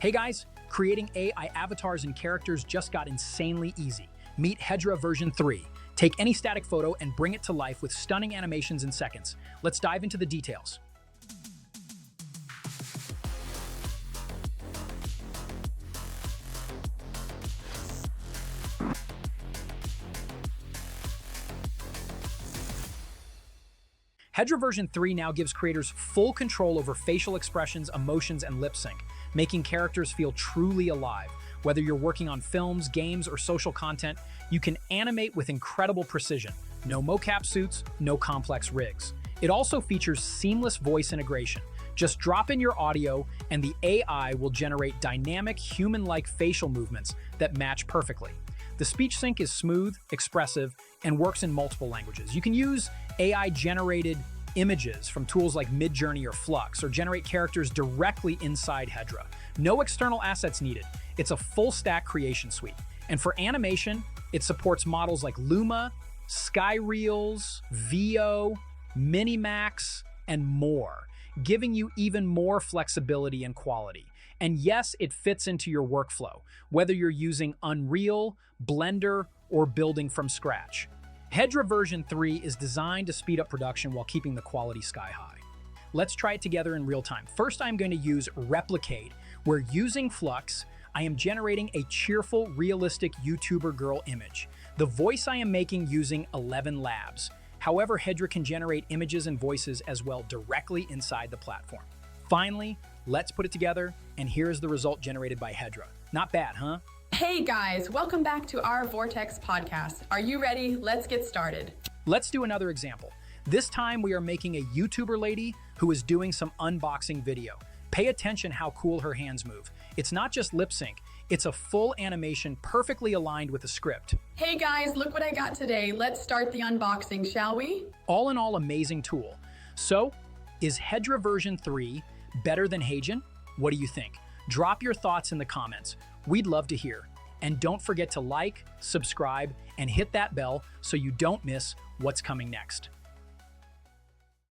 Hey guys, creating AI avatars and characters just got insanely easy. Meet Hedra version 3. Take any static photo and bring it to life with stunning animations in seconds. Let's dive into the details. Hedra version 3 now gives creators full control over facial expressions, emotions, and lip sync, making characters feel truly alive. Whether you're working on films, games, or social content, you can animate with incredible precision. No mocap suits, no complex rigs. It also features seamless voice integration. Just drop in your audio and the AI will generate dynamic, human-like facial movements that match perfectly. The speech sync is smooth, expressive, and works in multiple languages. You can use AI-generated images from tools like Midjourney or Flux, or generate characters directly inside Hedra. No external assets needed. It's a full-stack creation suite. And for animation, it supports models like Luma, Skyreels, Veo, Minimax, and more, giving you even more flexibility and quality. And yes, it fits into your workflow, whether you're using Unreal, Blender, or building from scratch. Hedra version 3 is designed to speed up production while keeping the quality sky high. Let's try it together in real time. First, I'm going to use Replicate, where using Flux, I am generating a cheerful, realistic YouTuber girl image. The voice I am making using 11 Labs. However, Hedra can generate images and voices as well directly inside the platform. Finally, let's put it together, and here's the result generated by Hedra. Not bad, huh? Hey guys, welcome back to our Vortex podcast. Are you ready? Let's get started. Let's do another example. This time we are making a YouTuber lady who is doing some unboxing video. Pay attention how cool her hands move. It's not just lip sync, it's a full animation perfectly aligned with the script. Hey guys, look what I got today. Let's start the unboxing, shall we? All in all, amazing tool. So, is Hedra version 3 better than Heygen? What do you think? Drop your thoughts in the comments. We'd love to hear. And don't forget to like, subscribe, and hit that bell so you don't miss what's coming next.